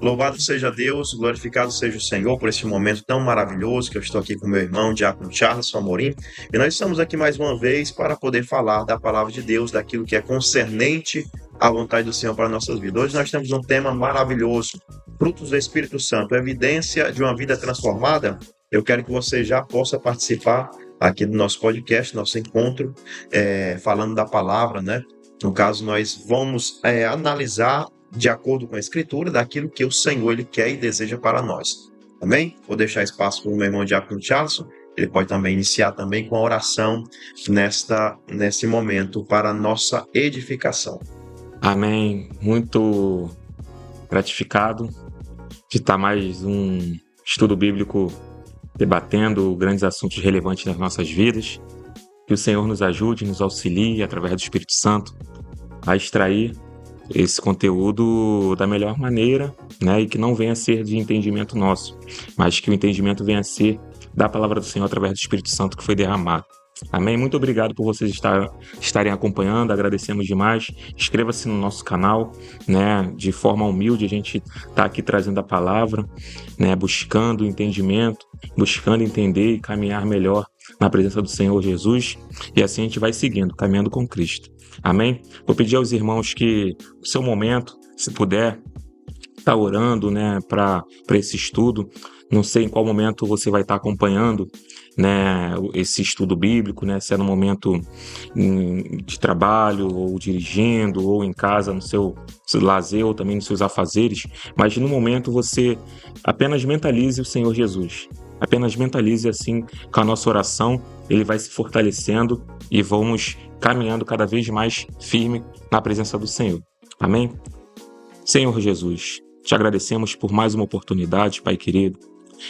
Louvado seja Deus, glorificado seja o Senhor por esse momento tão maravilhoso que eu estou aqui com meu irmão, Diácono Charles Amorim, e nós estamos aqui mais uma vez para poder falar da palavra de Deus, daquilo que é concernente à vontade do Senhor para nossas vidas. Hoje nós temos um tema maravilhoso, frutos do Espírito Santo, evidência de uma vida transformada. Eu quero que você já possa participar aqui do nosso podcast, nosso encontro, falando da palavra, né? No caso, nós vamos analisar de acordo com a Escritura, daquilo que o Senhor ele quer e deseja para nós. Amém? Vou deixar espaço para o meu irmão Diácono Charles. Ele pode também iniciar também com a oração nesse momento para a nossa edificação. Amém. Muito gratificado de estar mais um estudo bíblico debatendo grandes assuntos relevantes nas nossas vidas. Que o Senhor nos ajude, nos auxilie através do Espírito Santo a extrair esse conteúdo da melhor maneira, né? E que não venha a ser de entendimento nosso, mas que o entendimento venha a ser da palavra do Senhor através do Espírito Santo que foi derramado. Amém? Muito obrigado por vocês estarem acompanhando, agradecemos demais. Inscreva-se no nosso canal, né? De forma humilde, a gente está aqui trazendo a palavra, né? Buscando entendimento, buscando entender e caminhar melhor na presença do Senhor Jesus, e assim a gente vai seguindo, caminhando com Cristo. Amém? Vou pedir aos irmãos que, no seu momento, se puder, tá orando, né, para esse estudo. Não sei em qual momento você vai estar acompanhando, né, esse estudo bíblico, né, se é no momento de trabalho, ou dirigindo, ou em casa, no seu lazer, ou também nos seus afazeres, mas no momento você apenas mentalize o Senhor Jesus. Apenas mentalize assim com a nossa oração, ele vai se fortalecendo e vamos caminhando cada vez mais firme na presença do Senhor. Amém? Senhor Jesus, te agradecemos por mais uma oportunidade, Pai querido.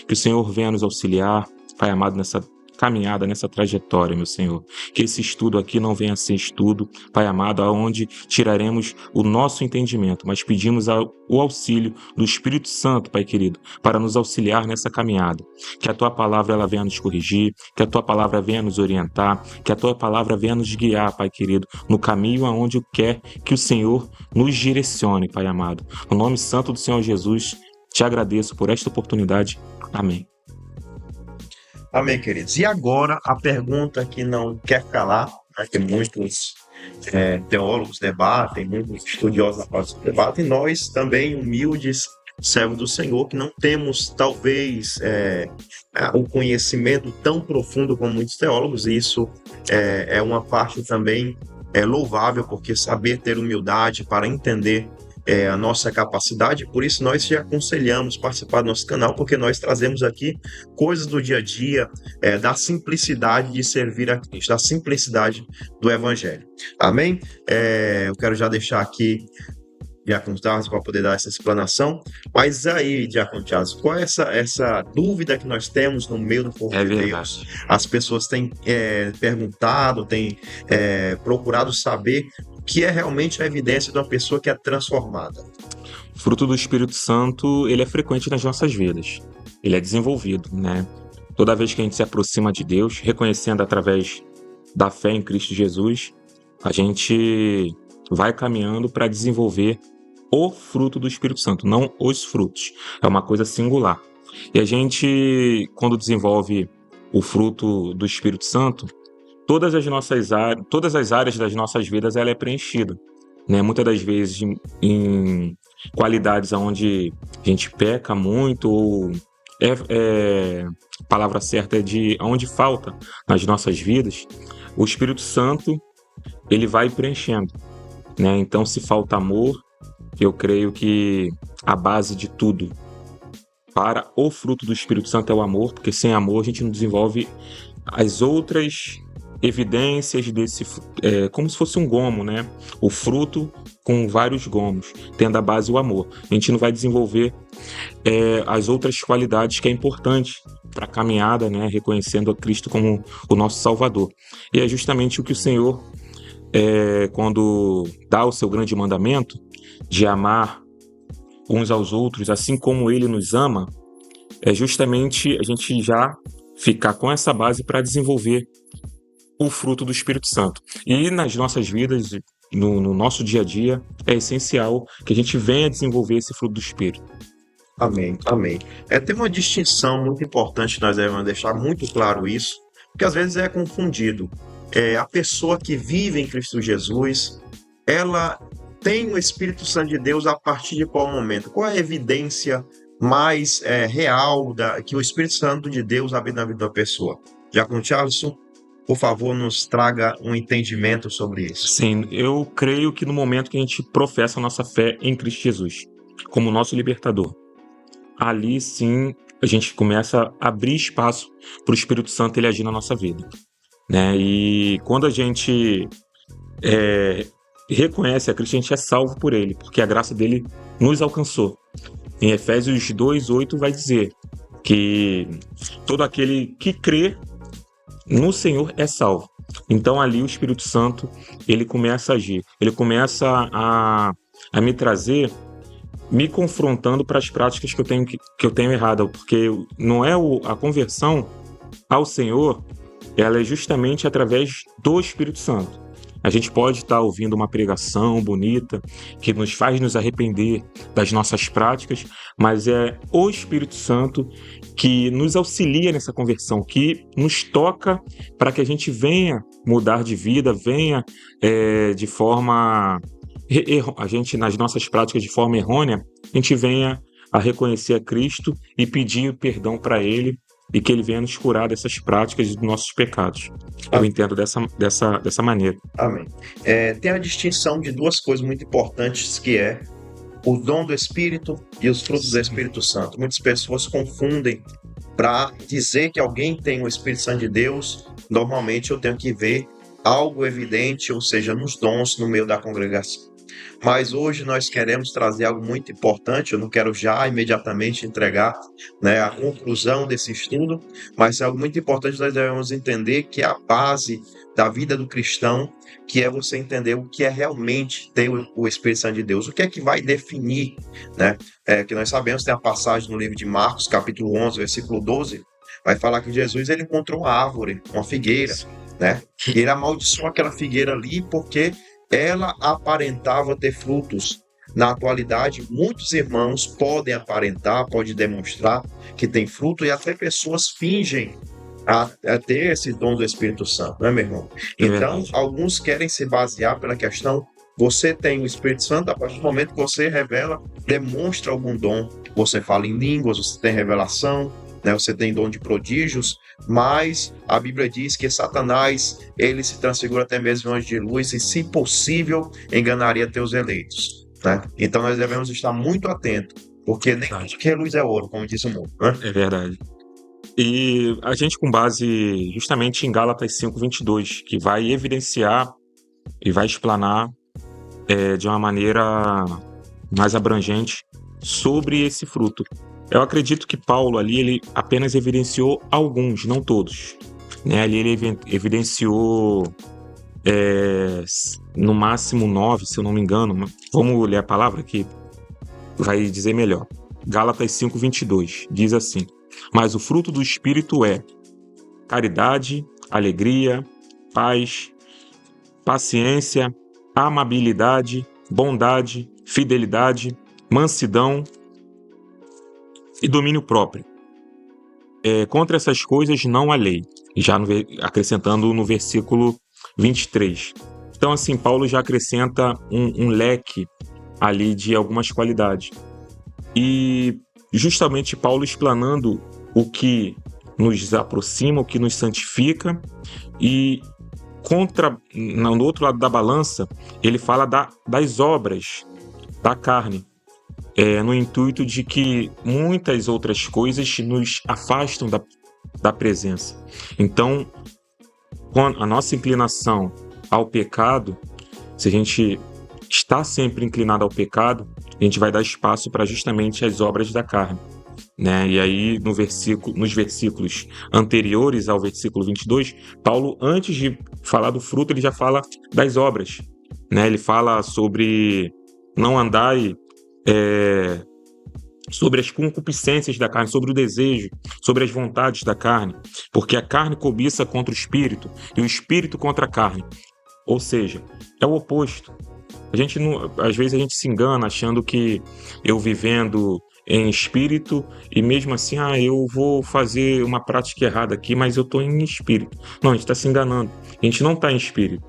Que o Senhor venha nos auxiliar, Pai amado, nessa caminhada, nessa trajetória, meu Senhor. Que esse estudo aqui não venha a ser estudo, Pai amado, aonde tiraremos o nosso entendimento, mas pedimos o auxílio do Espírito Santo, Pai querido, para nos auxiliar nessa caminhada. Que a Tua palavra ela venha nos corrigir, que a Tua palavra venha nos orientar, que a Tua palavra venha nos guiar, Pai querido, no caminho aonde quer que o Senhor nos direcione, Pai amado. No nome santo do Senhor Jesus, te agradeço por esta oportunidade. Amém. Amém, queridos. E agora a pergunta que não quer calar, né, que muitos teólogos debatem, muitos estudiosos da parte debatem, nós também, humildes servos do Senhor, que não temos talvez um conhecimento tão profundo como muitos teólogos, e isso é uma parte também louvável, porque saber ter humildade para entender a nossa capacidade, por isso nós te aconselhamos participar do nosso canal, porque nós trazemos aqui coisas do dia a dia, da simplicidade de servir a Cristo, da simplicidade do Evangelho. Amém? Eu quero já deixar aqui Diácono Charles para poder dar essa explanação, mas aí, Diácono Charles, qual é essa dúvida que nós temos no meio do povo de Deus? As pessoas têm perguntado, têm procurado saber o que é realmente a evidência de uma pessoa que é transformada. O fruto do Espírito Santo, ele é frequente nas nossas vidas. Ele é desenvolvido, né? Toda vez que a gente se aproxima de Deus, reconhecendo através da fé em Cristo Jesus, a gente vai caminhando para desenvolver o fruto do Espírito Santo, não os frutos. É uma coisa singular. E a gente, quando desenvolve o fruto do Espírito Santo, todas as áreas das nossas vidas ela é preenchida, né? Muitas das vezes em qualidades onde a gente peca muito, ou a palavra certa é de onde falta nas nossas vidas, o Espírito Santo ele vai preenchendo, né? Então, se falta amor, eu creio que a base de tudo para o fruto do Espírito Santo é o amor, porque sem amor a gente não desenvolve as outras evidências desse, como se fosse um gomo, né? O fruto com vários gomos, tendo a base o amor. A gente não vai desenvolver as outras qualidades que é importante para a caminhada, né? Reconhecendo a Cristo como o nosso Salvador. E é justamente o que o Senhor, quando dá o seu grande mandamento de amar uns aos outros, assim como Ele nos ama, é justamente a gente já ficar com essa base para desenvolver o fruto do Espírito Santo. E nas nossas vidas, no nosso dia a dia, é essencial que a gente venha desenvolver esse fruto do Espírito. Amém, amém. Tem uma distinção muito importante, nós devemos deixar muito claro isso, porque às vezes é confundido. A pessoa que vive em Cristo Jesus, ela tem o Espírito Santo de Deus a partir de qual momento? Qual é a evidência mais real que o Espírito Santo de Deus habita na vida da pessoa? Diácono Charleson, por favor, nos traga um entendimento sobre isso. Sim, eu creio que no momento que a gente professa a nossa fé em Cristo Jesus como nosso libertador, ali sim a gente começa a abrir espaço para o Espírito Santo ele agir na nossa vida, né? E quando a gente reconhece a Cristo, a gente é salvo por ele, porque a graça dele nos alcançou. Em Efésios 2:8 vai dizer que todo aquele que crê no Senhor é salvo. Então ali o Espírito Santo ele começa a agir, ele começa a me trazer, me confrontando para as práticas que eu tenho errado, porque não é a conversão ao Senhor, ela é justamente através do Espírito Santo. A gente pode estar ouvindo uma pregação bonita que nos faz nos arrepender das nossas práticas, mas é o Espírito Santo que nos auxilia nessa conversão, que nos toca para que a gente venha mudar de vida, venha de forma... a gente, nas nossas práticas de forma errônea, a gente venha a reconhecer a Cristo e pedir perdão para Ele e que Ele venha nos curar dessas práticas e dos nossos pecados. Eu entendo dessa maneira. Amém. Tem a distinção de duas coisas muito importantes, que é o dom do Espírito e os frutos do Espírito Santo. Muitas pessoas confundem. Para dizer que alguém tem o Espírito Santo de Deus, normalmente eu tenho que ver algo evidente, ou seja, nos dons no meio da congregação. Mas hoje nós queremos trazer algo muito importante. Eu não quero já imediatamente entregar, né, a conclusão desse estudo, mas é algo muito importante. Nós devemos entender que é a base da vida do cristão, que é você entender o que é realmente ter o Espírito Santo de Deus, o que é que vai definir, né? Que nós sabemos, tem a passagem no livro de Marcos, capítulo 11, versículo 12, vai falar que Jesus ele encontrou uma árvore, uma figueira, né? E ele amaldiçoou aquela figueira ali porque ela aparentava ter frutos. Na atualidade, muitos irmãos podem aparentar, podem demonstrar que tem fruto, e até pessoas fingem a ter esse dom do Espírito Santo, não é, meu irmão? Então, alguns querem se basear pela questão: você tem o Espírito Santo, a partir do momento que você revela, demonstra algum dom. Você fala em línguas, você tem revelação, né? Você tem dom de prodígios, mas a Bíblia diz que Satanás, ele se transfigura até mesmo em anjo de luz e, se possível, enganaria teus eleitos, né? Então nós devemos estar muito atentos, porque nem tudo que é luz é ouro, como disse o mundo, né? É verdade. E a gente, com base justamente em Gálatas 5:22, que vai evidenciar e vai explanar de uma maneira mais abrangente sobre esse fruto. Eu acredito que Paulo ali, ele apenas evidenciou alguns, não todos, né? Ali ele evidenciou no máximo 9, se eu não me engano. Vamos ler a palavra que vai dizer melhor. Gálatas 5:22 diz assim: mas o fruto do Espírito é caridade, alegria, paz, paciência, amabilidade, bondade, fidelidade, mansidão e domínio próprio. Contra essas coisas não há lei. Já acrescentando no versículo 23. Então, assim, Paulo já acrescenta um leque ali de algumas qualidades. E justamente Paulo explanando o que nos aproxima, o que nos santifica, e no outro lado da balança, ele fala das obras da carne, no intuito de que muitas outras coisas nos afastam da presença. Então, com a nossa inclinação ao pecado, se a gente está sempre inclinado ao pecado, a gente vai dar espaço para justamente as obras da carne, né? E aí, nos versículos anteriores ao versículo 22, Paulo, antes de falar do fruto, ele já fala das obras, né? Ele fala sobre não andar sobre as concupiscências da carne, sobre o desejo, sobre as vontades da carne, porque a carne cobiça contra o espírito e o espírito contra a carne. Ou seja, é o oposto. Às vezes a gente se engana achando que eu vivendo em espírito e mesmo assim, eu vou fazer uma prática errada aqui, mas eu estou em espírito. Não, a gente está se enganando. A gente não está em espírito,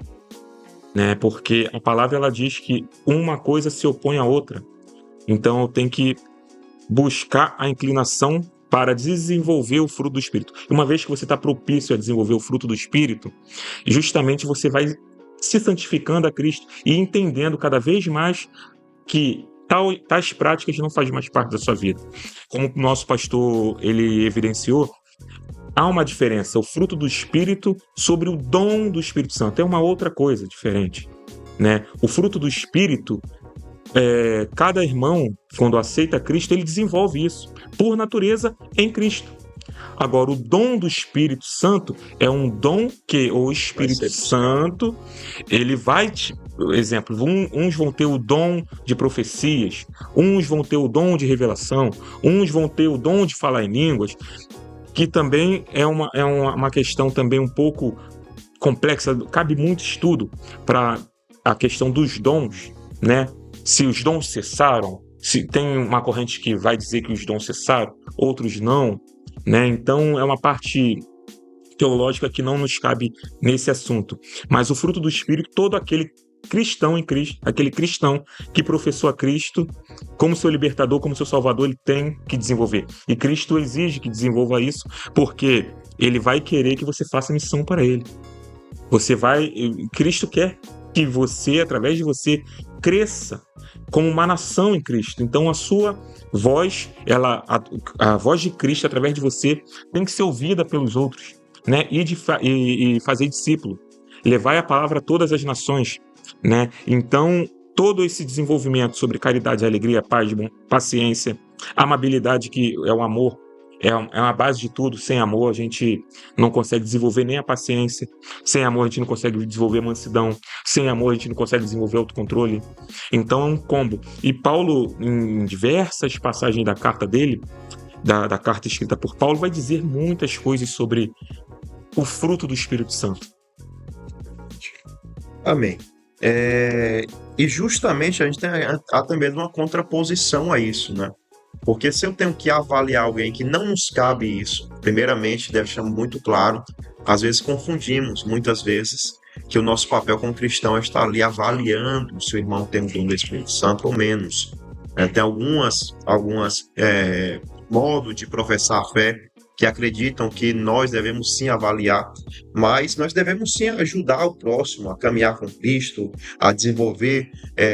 né? Porque a palavra ela diz que uma coisa se opõe à outra. Então eu tenho que buscar a inclinação para desenvolver o fruto do Espírito. E uma vez que você está propício a desenvolver o fruto do Espírito, justamente você vai se santificando a Cristo e entendendo cada vez mais que tais práticas não fazem mais parte da sua vida. Como o nosso pastor ele evidenciou, há uma diferença, o fruto do Espírito sobre o dom do Espírito Santo. É uma outra coisa diferente, né? O fruto do Espírito, cada irmão, quando aceita Cristo, ele desenvolve isso, por natureza, em Cristo. Agora, o dom do Espírito Santo é um dom que o Espírito Santo, ele vai... Exemplo, uns vão ter o dom de profecias, uns vão ter o dom de revelação, uns vão ter o dom de falar em línguas, que também é uma questão também um pouco complexa, cabe muito estudo para a questão dos dons, né? Se os dons cessaram, se tem uma corrente que vai dizer que os dons cessaram, outros não, né? Então é uma parte teológica que não nos cabe nesse assunto. Mas o fruto do Espírito, todo aquele cristão em Cristo, aquele cristão que professou a Cristo como seu libertador, como seu salvador, ele tem que desenvolver. E Cristo exige que desenvolva isso, porque ele vai querer que você faça missão para ele. Cristo quer que você, através de você, cresça como uma nação em Cristo. Então a sua voz, a voz de Cristo através de você tem que ser ouvida pelos outros, né? E fazer discípulo, levar a palavra a todas as nações, né? Então todo esse desenvolvimento sobre caridade, alegria, paz, paciência, amabilidade, que é o amor, é uma base de tudo. Sem amor a gente não consegue desenvolver nem a paciência, sem amor a gente não consegue desenvolver mansidão, sem amor a gente não consegue desenvolver autocontrole. Então é um combo. E Paulo, em diversas passagens da carta dele, da carta escrita por Paulo, vai dizer muitas coisas sobre o fruto do Espírito Santo. Amém. E justamente a gente há também uma contraposição a isso, né? Porque se eu tenho que avaliar alguém que não nos cabe isso, primeiramente, deve deixar muito claro, às vezes confundimos, muitas vezes, que o nosso papel como cristão é estar ali avaliando se o irmão tem o dom do Espírito Santo ou menos. Tem algumas modos de professar a fé que acreditam que nós devemos sim avaliar, mas nós devemos sim ajudar o próximo a caminhar com Cristo, a desenvolver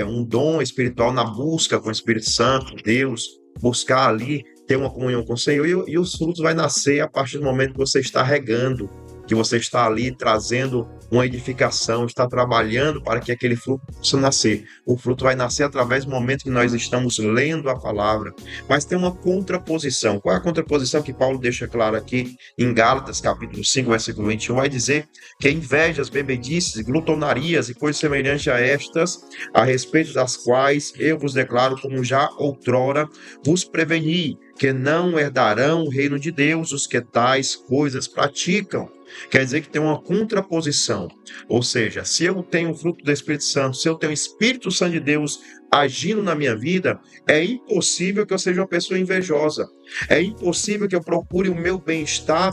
um dom espiritual na busca com o Espírito Santo, Deus, buscar ali ter uma comunhão com o Senhor, e os frutos vai nascer a partir do momento que você está regando, que você está ali trazendo uma edificação, está trabalhando para que aquele fruto possa nascer. O fruto vai nascer através do momento que nós estamos lendo a palavra. Mas tem uma contraposição. Qual é a contraposição que Paulo deixa claro aqui em Gálatas, capítulo 5, versículo 21? Vai dizer que invejas, bebedices, glutonarias e coisas semelhantes a estas, a respeito das quais eu vos declaro, como já outrora vos preveni, que não herdarão o reino de Deus os que tais coisas praticam. Quer dizer que tem uma contraposição, ou seja, se eu tenho o fruto do Espírito Santo, se eu tenho o Espírito Santo de Deus agindo na minha vida, é impossível que eu seja uma pessoa invejosa, é impossível que eu procure o meu bem-estar,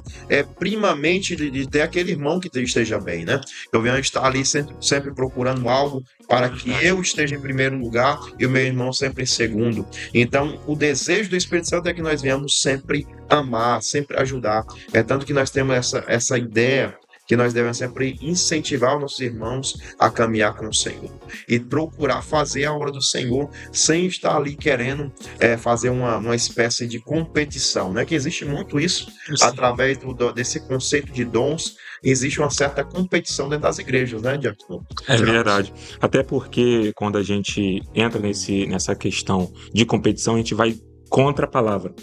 primamente de ter aquele irmão que esteja bem, né? Eu venho estar ali sempre procurando algo para que eu esteja em primeiro lugar e o meu irmão sempre em segundo. Então, o desejo do Espírito Santo é que nós venhamos sempre amar, sempre ajudar. É tanto que nós temos essa ideia que nós devemos sempre incentivar os nossos irmãos a caminhar com o Senhor e procurar fazer a obra do Senhor sem estar ali querendo fazer uma espécie de competição, né? Que existe muito isso. Sim. Através desse conceito de dons, existe uma certa competição dentro das igrejas, né, Diácono? É verdade. Até porque quando a gente entra nessa questão de competição, a gente vai contra a palavra.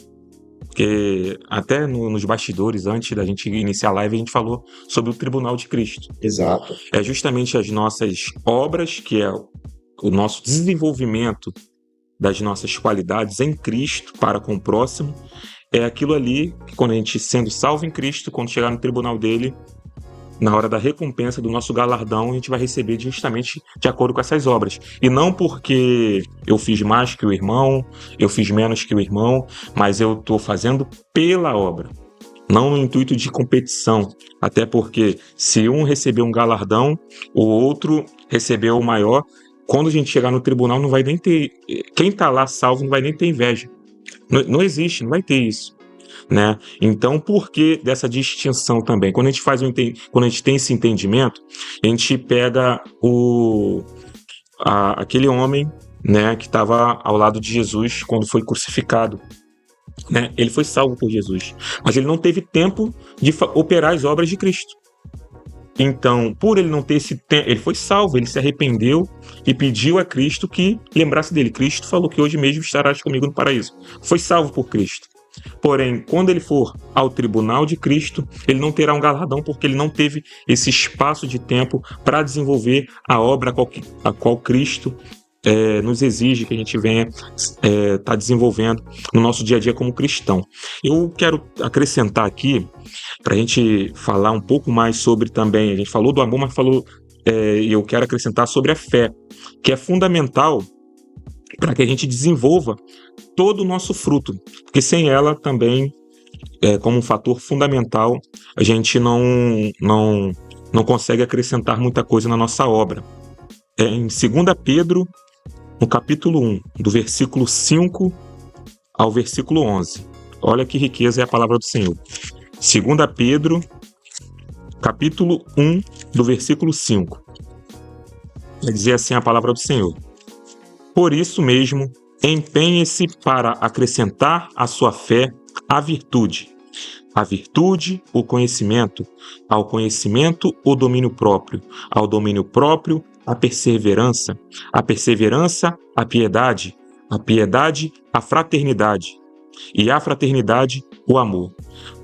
Porque até nos bastidores, antes da gente iniciar a live, a gente falou sobre o tribunal de Cristo. Exato. É justamente as nossas obras, que é o nosso desenvolvimento das nossas qualidades em Cristo para com o próximo, é aquilo ali que, quando a gente sendo salvo em Cristo, quando chegar no tribunal dele, na hora da recompensa do nosso galardão, a gente vai receber justamente de acordo com essas obras. E não porque eu fiz mais que o irmão, eu fiz menos que o irmão, mas eu estou fazendo pela obra, não no intuito de competição. Até porque se um recebeu um galardão, o outro recebeu o maior, quando a gente chegar no tribunal não vai nem ter... Quem está lá salvo não vai nem ter inveja. Não existe, não vai ter isso. Né? Então, por que dessa distinção também? Quando a gente tem esse entendimento, a gente pega aquele homem, né, que estava ao lado de Jesus quando foi crucificado. Né? Ele foi salvo por Jesus, mas ele não teve tempo de operar as obras de Cristo. Então, por ele não ter esse tempo, ele foi salvo, ele se arrependeu e pediu a Cristo que lembrasse dele. Cristo falou que hoje mesmo estarás comigo no paraíso. Foi salvo por Cristo. Porém, quando ele for ao tribunal de Cristo, ele não terá um galardão porque ele não teve esse espaço de tempo para desenvolver a obra a qual Cristo nos exige que a gente venha tá desenvolvendo no nosso dia a dia como cristão. Eu quero acrescentar aqui, para a gente falar um pouco mais sobre também, a gente falou do amor, mas eu quero acrescentar sobre a fé, que é fundamental para que a gente desenvolva todo o nosso fruto, porque sem ela também, como um fator fundamental, a gente não consegue acrescentar muita coisa na nossa obra. Em 2 Pedro, no capítulo 1, do versículo 5 ao versículo 11. Olha que riqueza é a palavra do Senhor. 2 Pedro, capítulo 1, do versículo 5. Vai dizer assim a palavra do Senhor. Por isso mesmo, empenhe-se para acrescentar à sua fé a virtude, o conhecimento, ao conhecimento, o domínio próprio, ao domínio próprio, a perseverança, a piedade, a fraternidade, e a fraternidade, o amor.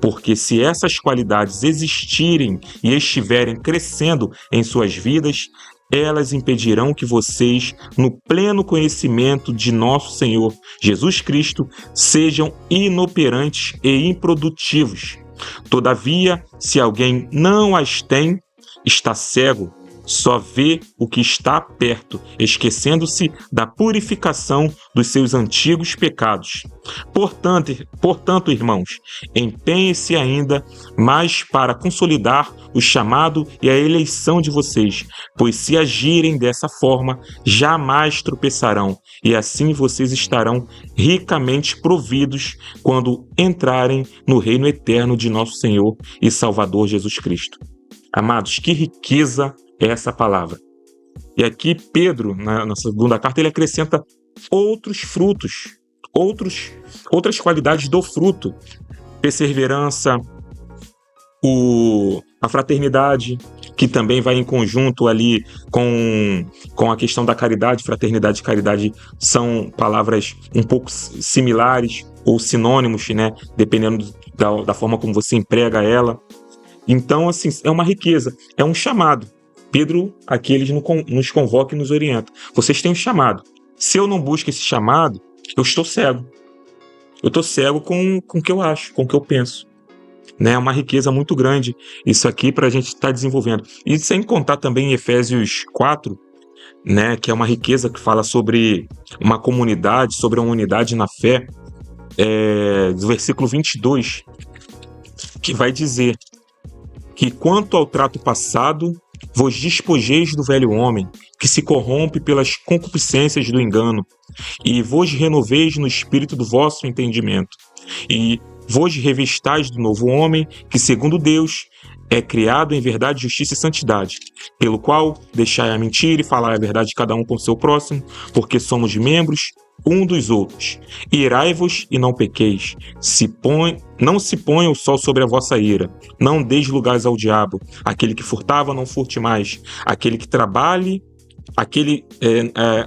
Porque se essas qualidades existirem e estiverem crescendo em suas vidas, elas impedirão que vocês, no pleno conhecimento de nosso Senhor Jesus Cristo, sejam inoperantes e improdutivos. Todavia, se alguém não as tem, está cego, só vê o que está perto, esquecendo-se da purificação dos seus antigos pecados. Portanto, irmãos, empenhem-se ainda mais para consolidar o chamado e a eleição de vocês, pois se agirem dessa forma, jamais tropeçarão, e assim vocês estarão ricamente providos quando entrarem no reino eterno de nosso Senhor e Salvador Jesus Cristo. Amados, que riqueza é essa palavra. E aqui Pedro, na segunda carta, ele acrescenta outros frutos, outras qualidades do fruto. Perseverança, a fraternidade, que também vai em conjunto ali com a questão da caridade. Fraternidade e caridade são palavras um pouco similares ou sinônimos, né? Dependendo da forma como você emprega ela. Então, assim, é uma riqueza, é um chamado. Pedro, aqui, ele nos convoca e nos orienta. Vocês têm um chamado. Se eu não busco esse chamado, eu estou cego. Eu estou cego com o que eu acho, com o que eu penso. Né? É uma riqueza muito grande isso aqui para a gente estar desenvolvendo. E sem contar também em Efésios 4, né, que é uma riqueza que fala sobre uma comunidade, sobre uma unidade na fé, do versículo 22, que vai dizer que quanto ao trato passado, vos despojeis do velho homem, que se corrompe pelas concupiscências do engano, e vos renoveis no espírito do vosso entendimento, e vos revestais do novo homem, que segundo Deus é criado em verdade, justiça e santidade, pelo qual deixai a mentira e falai a verdade cada um com o seu próximo, porque somos membros um dos outros. Irai-vos e não pequeis. Não se ponha o sol sobre a vossa ira. Não deis lugares ao diabo. Aquele que furtava, não furte mais. Aquele que trabalhe,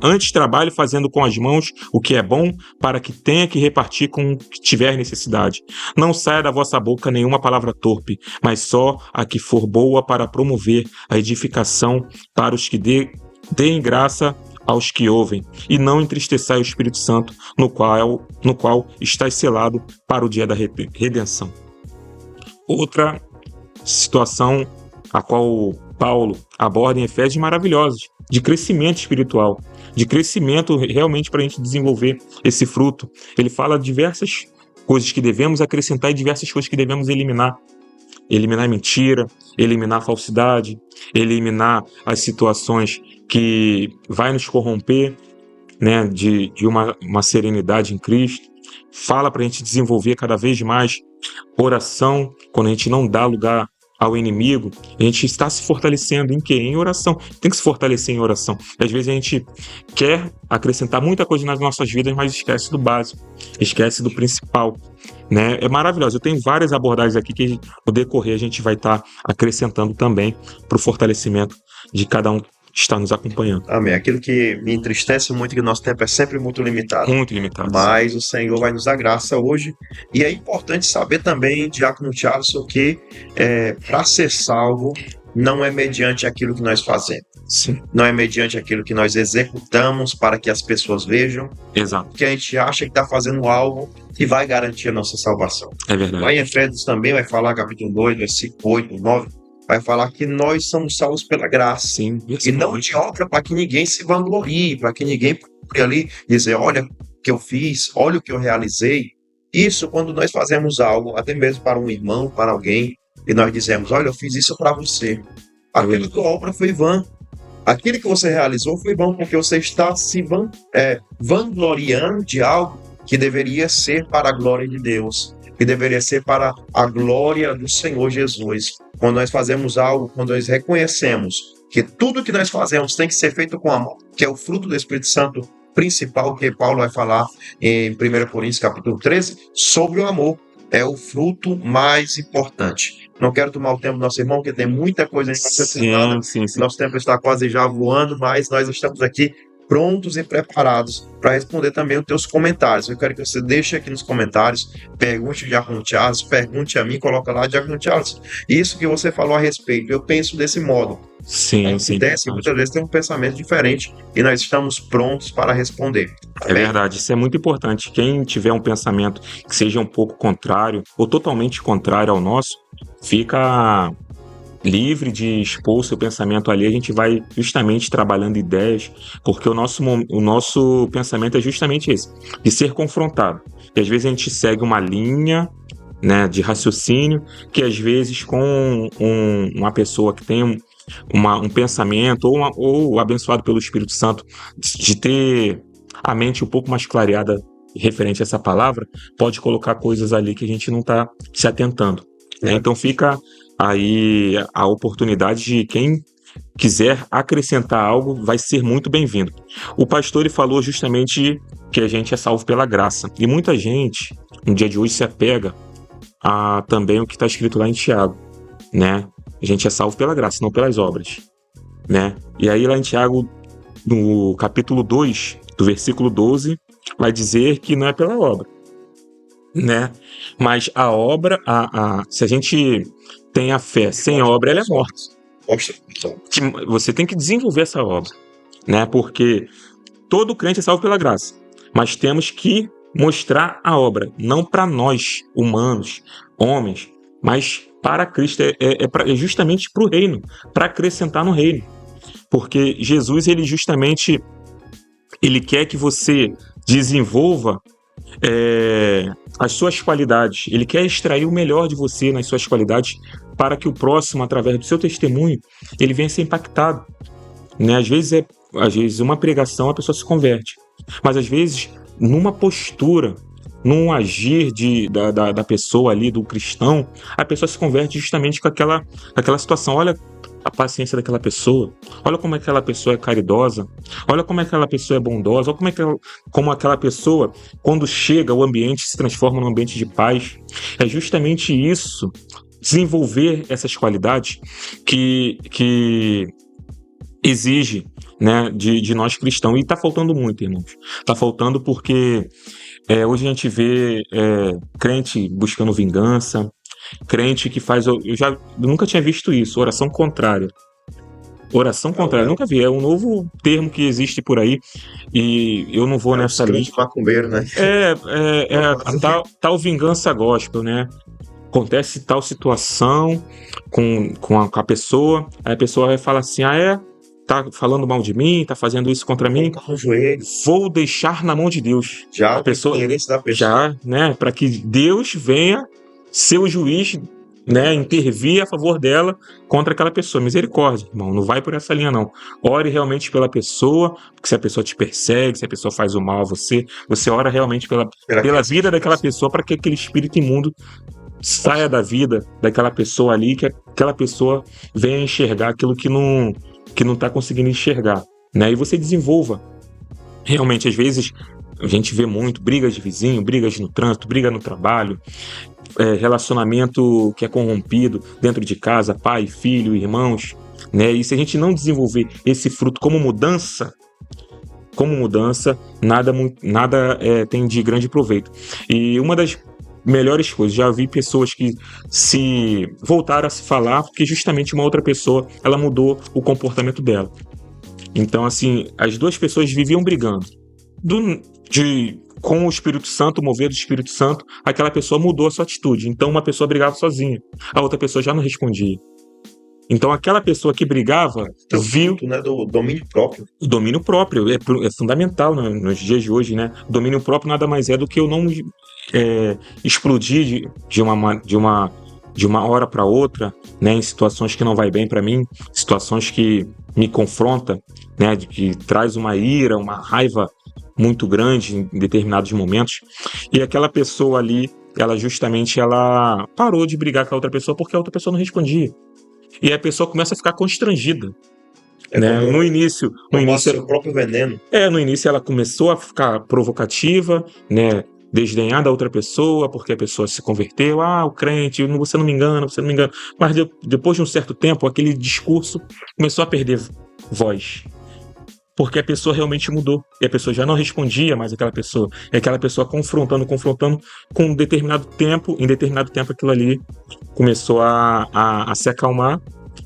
antes trabalhe fazendo com as mãos o que é bom, para que tenha que repartir com o que tiver necessidade. Não saia da vossa boca nenhuma palavra torpe, mas só a que for boa para promover a edificação para os que deem graça aos que ouvem, e não entristeçai o Espírito Santo, no qual estáis selado para o dia da redenção. Outra situação a qual Paulo aborda em Efésios, maravilhosas, de crescimento espiritual, de crescimento realmente para a gente desenvolver esse fruto. Ele fala diversas coisas que devemos acrescentar e diversas coisas que devemos eliminar. Eliminar mentira, eliminar falsidade, eliminar as situações que vai nos corromper, né, de uma serenidade em Cristo. Fala para a gente desenvolver cada vez mais oração, quando a gente não dá lugar ao inimigo, a gente está se fortalecendo em quê? Em oração. Tem que se fortalecer em oração. Às vezes a gente quer acrescentar muita coisa nas nossas vidas, mas esquece do básico, esquece do principal, né? É maravilhoso. Eu tenho várias abordagens aqui que no decorrer a gente vai estar acrescentando também para o fortalecimento de cada um que está nos acompanhando. Amém. Aquilo que me entristece muito é que o nosso tempo é sempre muito limitado. Muito limitado. Mas o Senhor vai nos dar graça hoje. E é importante saber também, Diácono Charleson, que para ser salvo não é mediante aquilo que nós fazemos. Sim. Não é mediante aquilo que nós executamos para que as pessoas vejam. Exato. Que a gente acha que está fazendo algo que vai garantir a nossa salvação. É verdade. Lá em Efésios também vai falar, capítulo 2, versículo 8, 9, vai falar que nós somos salvos pela graça. Sim. E não de obra para que ninguém se vanglorie, para que ninguém procure ali dizer, olha o que eu fiz, olha o que eu realizei. Isso quando nós fazemos algo, até mesmo para um irmão, para alguém, e nós dizemos, olha, eu fiz isso para você. Aquela tua obra foi vã. Aquilo que você realizou foi bom, porque você está se vangloriando de algo que deveria ser para a glória de Deus, que deveria ser para a glória do Senhor Jesus. Quando nós fazemos algo, quando nós reconhecemos que tudo que nós fazemos tem que ser feito com amor, que é o fruto do Espírito Santo principal, que Paulo vai falar em 1 Coríntios capítulo 13, sobre o amor. É o fruto mais importante. Não quero tomar o tempo do nosso irmão, porque tem muita coisa a ser citada. Sim. Nosso tempo está quase já voando, mas nós estamos aqui prontos e preparados para responder também os teus comentários. Eu quero que você deixe aqui nos comentários, pergunte ao Diácono Charles, pergunte a mim, coloca lá, Diácono Charles, isso que você falou a respeito, eu penso desse modo. Sim. Muitas vezes tem um pensamento diferente e nós estamos prontos para responder. É verdade, isso é muito importante. Quem tiver um pensamento que seja um pouco contrário ou totalmente contrário ao nosso, fica livre de expor o seu pensamento ali. A gente vai justamente trabalhando ideias, porque o nosso pensamento é justamente esse, de ser confrontado. E às vezes a gente segue uma linha, né, de raciocínio, que às vezes com uma pessoa que tem um pensamento, ou abençoado pelo Espírito Santo, de ter a mente um pouco mais clareada referente a essa palavra, pode colocar coisas ali que a gente não está se atentando. Né? Então fica aí a oportunidade de quem quiser acrescentar algo, vai ser muito bem-vindo. O pastor ele falou justamente que a gente é salvo pela graça. E muita gente, no dia de hoje, se apega a também o que está escrito lá em Tiago, né? A gente é salvo pela graça, não pelas obras, né? E aí lá em Tiago, no capítulo 2, do versículo 12, vai dizer que não é pela obra, né? Mas a obra, se a gente tem a fé sem obra, ela é morta. Você tem que desenvolver essa obra, né? Porque todo crente é salvo pela graça, mas temos que mostrar a obra, não para nós, humanos, homens, mas para Cristo, é justamente para o reino, para acrescentar no reino. Porque Jesus, ele justamente, ele quer que você desenvolva as suas qualidades, ele quer extrair o melhor de você nas suas qualidades, para que o próximo, através do seu testemunho, ele venha ser impactado. Né? Às vezes uma pregação a pessoa se converte, mas às vezes numa postura, num agir da pessoa ali, do cristão, a pessoa se converte justamente com aquela situação. Olha a paciência daquela pessoa, olha como aquela pessoa é caridosa, olha como aquela pessoa é bondosa, olha como aquela pessoa, quando chega, o ambiente se transforma num ambiente de paz. É justamente isso, desenvolver essas qualidades que exige, né, de nós cristãos. E está faltando muito, irmãos. Está faltando porque hoje a gente vê crente buscando vingança, crente que faz... Eu nunca tinha visto isso, oração contrária. Oração contrária, nunca vi. É um novo termo que existe por aí e eu não vou nessa linha. Macumbeiro, né? A tal vingança gospel, né? acontece tal situação com a pessoa, aí a pessoa vai falar assim, tá falando mal de mim, tá fazendo isso contra mim, No joelho, vou deixar na mão de Deus. já A pessoa, da pessoa. já, né, para que Deus venha ser o juiz, né, intervir a favor dela contra aquela pessoa. Misericórdia, irmão, não vai por essa linha não. Ore realmente pela pessoa, porque se a pessoa te persegue, se a pessoa faz o mal a você, você ora realmente pela vida daquela pessoa, para que aquele espírito imundo saia da vida daquela pessoa ali, que aquela pessoa venha enxergar aquilo que não está conseguindo enxergar, né? E você desenvolva. Realmente, às vezes, a gente vê muito brigas de vizinho, brigas no trânsito, briga no trabalho, relacionamento que é corrompido dentro de casa, pai, filho, irmãos, né? E se a gente não desenvolver esse fruto como mudança, nada tem de grande proveito. E uma das melhores coisas, já vi pessoas que se voltaram a se falar porque justamente uma outra pessoa, ela mudou o comportamento dela. Então, assim, as duas pessoas viviam brigando. Com o Espírito Santo, o mover do Espírito Santo, aquela pessoa mudou a sua atitude. Então, uma pessoa brigava sozinha, a outra pessoa já não respondia. Então, aquela pessoa que brigava viu... Né, do domínio próprio. O domínio próprio é fundamental, né, nos dias de hoje, né? O domínio próprio nada mais é do que eu não explodir de uma hora para outra, né, em situações que não vai bem para mim, situações que me confrontam, né, que traz uma ira, uma raiva muito grande em determinados momentos. E aquela pessoa ali, ela parou de brigar com a outra pessoa porque a outra pessoa não respondia. E a pessoa começa a ficar constrangida. Né? No início seu próprio veneno. No início ela começou a ficar provocativa, né? Desdenhar da outra pessoa, porque a pessoa se converteu, o crente, você não me engana. Mas depois de um certo tempo, aquele discurso começou a perder voz. Porque a pessoa realmente mudou. E a pessoa já não respondia mais àquela pessoa. E aquela pessoa confrontando, com em determinado tempo aquilo ali começou a se acalmar.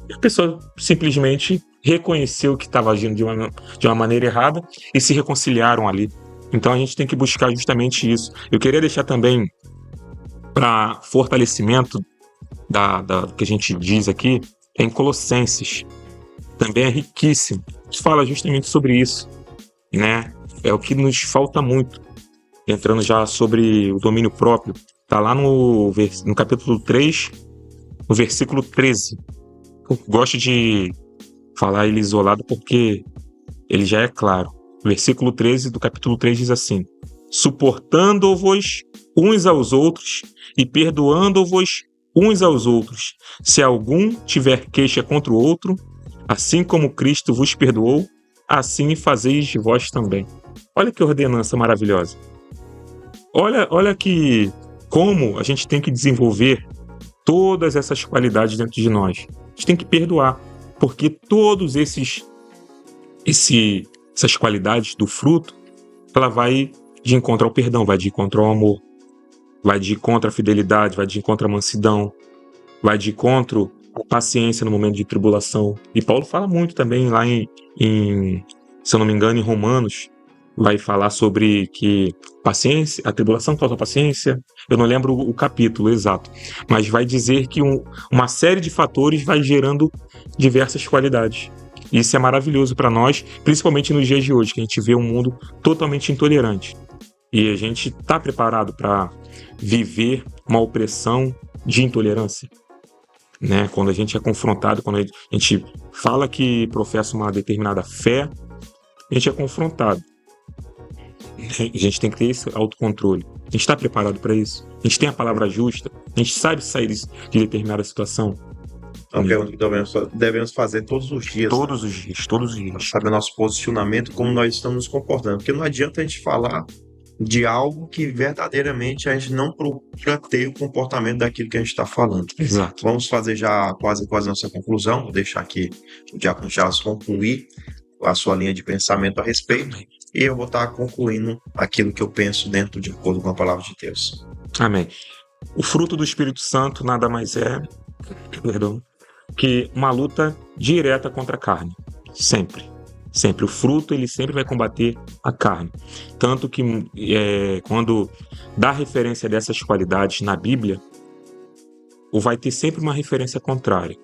E a pessoa simplesmente reconheceu que estava agindo de uma maneira errada e se reconciliaram ali. Então a gente tem que buscar justamente isso. Eu queria deixar também, para fortalecimento da que a gente diz aqui, em Colossenses. Também é riquíssimo. A gente fala justamente sobre isso, né? É o que nos falta muito. Entrando já sobre o domínio próprio, está lá no capítulo 3, no versículo 13. Eu gosto de falar ele isolado porque ele já é claro. O versículo 13 do capítulo 3 diz assim: suportando-vos uns aos outros e perdoando-vos uns aos outros, se algum tiver queixa contra o outro, assim como Cristo vos perdoou, assim fazeis vós também. Olha que ordenança maravilhosa. Olha que como a gente tem que desenvolver todas essas qualidades dentro de nós. A gente tem que perdoar, porque todos essas qualidades do fruto, ela vai de encontro ao perdão, vai de encontro ao amor, vai de encontro à fidelidade, vai de encontro à mansidão, vai de encontro à paciência no momento de tribulação. E Paulo fala muito também lá se eu não me engano, em Romanos, vai falar sobre que paciência, a tribulação causa paciência. Eu não lembro o capítulo exato, mas vai dizer que uma série de fatores vai gerando diversas qualidades. Isso é maravilhoso para nós, principalmente nos dias de hoje, que a gente vê um mundo totalmente intolerante. E a gente está preparado para viver uma opressão de intolerância, né? Quando a gente é confrontado, quando a gente fala que professa uma determinada fé, a gente é confrontado. A gente tem que ter esse autocontrole. A gente está preparado para isso? A gente tem a palavra justa? A gente sabe sair de determinada situação? É uma pergunta que devemos fazer todos os dias. Todos os dias. Saber o nosso posicionamento, como nós estamos nos comportando. Porque não adianta a gente falar de algo que verdadeiramente a gente não procura ter o comportamento daquilo que a gente está falando. Exato. Vamos fazer já quase a nossa conclusão. Vou deixar aqui o Diácono Charles concluir a sua linha de pensamento a respeito. E eu vou estar concluindo aquilo que eu penso dentro de acordo com a palavra de Deus. Amém. O fruto do Espírito Santo nada mais é, que uma luta direta contra a carne. Sempre. O fruto, ele sempre vai combater a carne. Tanto que quando dá referência dessas qualidades na Bíblia, vai ter sempre uma referência contrária.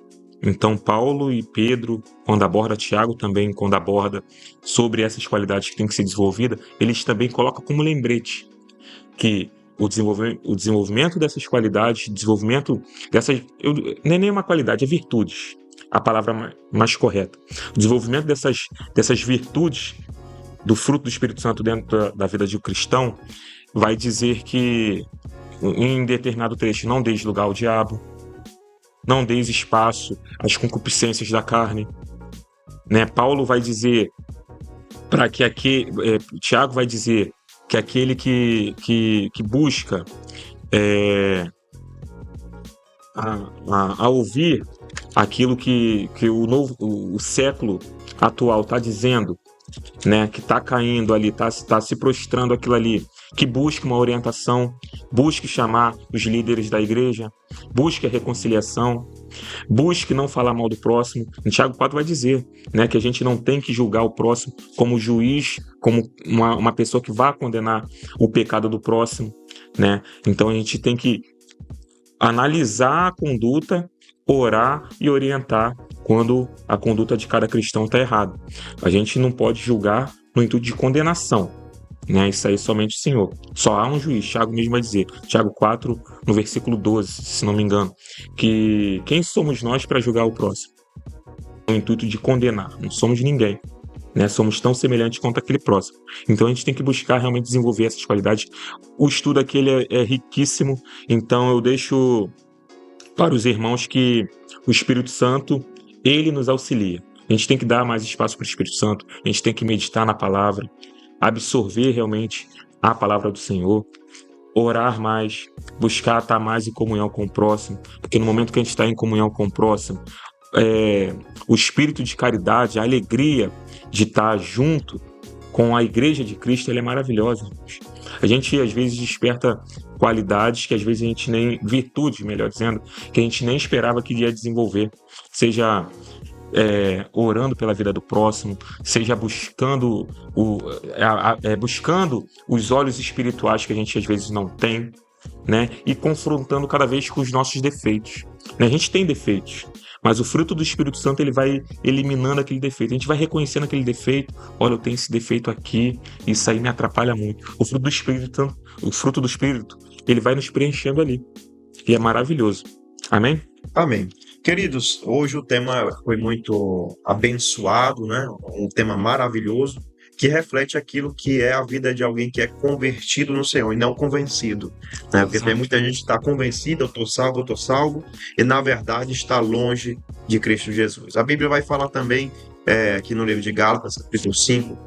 Então, Paulo e Pedro, quando aborda Tiago também, quando aborda sobre essas qualidades que têm que ser desenvolvidas, eles também colocam como lembrete que o desenvolvimento dessas qualidades, desenvolvimento dessas... não é nem uma qualidade, é virtudes, a palavra mais correta. O desenvolvimento dessas virtudes do fruto do Espírito Santo dentro da vida de um cristão vai dizer que, em determinado trecho, não deis lugar ao diabo, não deis espaço às concupiscências da carne, né? Paulo vai dizer para que Tiago vai dizer que aquele que busca a ouvir aquilo que o século atual está dizendo, né, que está caindo ali, está se prostrando aquilo ali, que busque uma orientação, busque chamar os líderes da igreja, busque a reconciliação, busque não falar mal do próximo. Em Tiago 4 vai dizer, né, que a gente não tem que julgar o próximo como juiz, como uma pessoa que vai condenar o pecado do próximo, né? Então a gente tem que analisar a conduta, orar e orientar quando a conduta de cada cristão está errada. A gente não pode julgar no intuito de condenação, né? Isso aí somente o Senhor. Só há um juiz. Tiago mesmo vai dizer, Tiago 4, no versículo 12, se não me engano, que quem somos nós para julgar o próximo? No intuito de condenar. Não somos ninguém, né? Somos tão semelhantes quanto aquele próximo. Então a gente tem que buscar realmente desenvolver essas qualidades. O estudo aqui ele é riquíssimo, então eu deixo para os irmãos que o Espírito Santo, ele nos auxilia. A gente tem que dar mais espaço para o Espírito Santo, a gente tem que meditar na palavra, absorver realmente a palavra do Senhor, orar mais, buscar estar mais em comunhão com o próximo, porque no momento que a gente está em comunhão com o próximo, o espírito de caridade, a alegria de estar junto com a igreja de Cristo, ele é maravilhosa. A gente às vezes desperta qualidades que às vezes a gente nem, virtudes, melhor dizendo, que a gente nem esperava que ia desenvolver, seja orando pela vida do próximo, seja buscando buscando os olhos espirituais que a gente às vezes não tem, né? E confrontando cada vez com os nossos defeitos, né? A gente tem defeitos, mas o fruto do Espírito Santo ele vai eliminando aquele defeito. A gente vai reconhecendo aquele defeito. Olha, eu tenho esse defeito aqui, isso aí me atrapalha muito. O fruto do Espírito, ele vai nos preenchendo ali. E é maravilhoso. Amém? Amém. Queridos, hoje o tema foi muito abençoado, né? Um tema maravilhoso, que reflete aquilo que é a vida de alguém que é convertido no Senhor e não convencido, né? Porque tem muita gente que está convencida, eu estou salvo, e na verdade está longe de Cristo Jesus. A Bíblia vai falar também, aqui no livro de Gálatas, capítulo 5,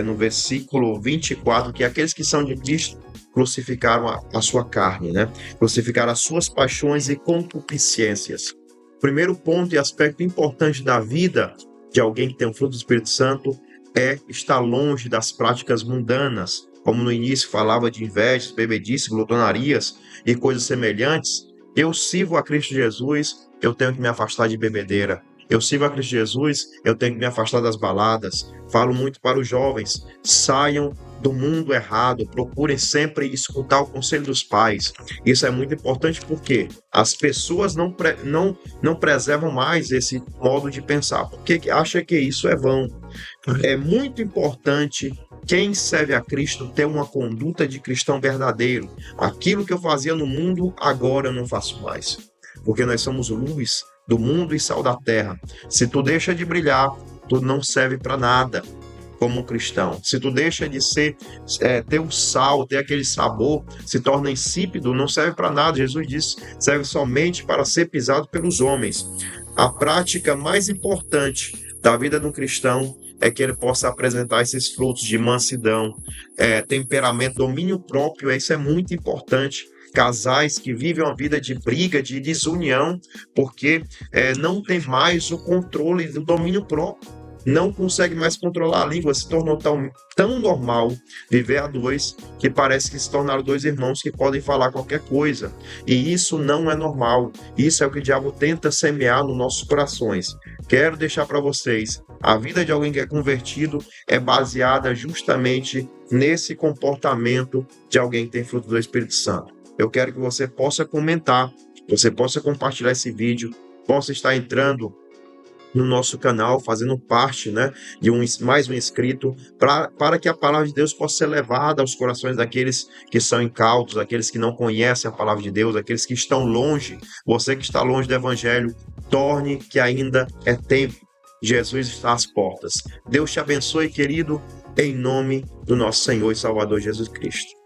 no versículo 24, que aqueles que são de Cristo crucificaram a sua carne, né? Crucificaram as suas paixões e concupiscências. Primeiro ponto e aspecto importante da vida de alguém que tem o fruto do Espírito Santo é estar longe das práticas mundanas, como no início falava de invejas, bebedice, glutonarias e coisas semelhantes. Eu sirvo a Cristo Jesus, eu tenho que me afastar de bebedeira. Eu sirvo a Cristo Jesus, eu tenho que me afastar das baladas. Falo muito para os jovens, saiam do mundo errado, procurem sempre escutar o conselho dos pais. Isso é muito importante porque as pessoas não preservam mais esse modo de pensar, porque acham que isso é vão. É muito importante quem serve a Cristo ter uma conduta de cristão verdadeiro. Aquilo que eu fazia no mundo, agora eu não faço mais. Porque nós somos luz do mundo e sal da terra. Se tu deixa de brilhar, tu não serve para nada como um cristão. Se tu deixa de ser, ter o sal, ter aquele sabor, se torna insípido, não serve para nada. Jesus disse, serve somente para ser pisado pelos homens. A prática mais importante da vida de um cristão é que ele possa apresentar esses frutos de mansidão, temperamento, domínio próprio. Isso é muito importante. Casais que vivem uma vida de briga, de desunião, porque não tem mais o controle do domínio próprio. Não consegue mais controlar a língua, se tornou tão normal viver a dois, que parece que se tornaram dois irmãos que podem falar qualquer coisa. E isso não é normal. Isso é o que o diabo tenta semear nos nossos corações. Quero deixar para vocês, a vida de alguém que é convertido é baseada justamente nesse comportamento de alguém que tem fruto do Espírito Santo. eu quero que você possa comentar, você possa compartilhar esse vídeo, possa estar entrando no nosso canal, fazendo parte, né, de mais um inscrito, para que a palavra de Deus possa ser levada aos corações daqueles que são incautos, aqueles que não conhecem a palavra de Deus, aqueles que estão longe. Você que está longe do Evangelho, torne que ainda é tempo. Jesus está às portas. Deus te abençoe, querido, em nome do nosso Senhor e Salvador Jesus Cristo.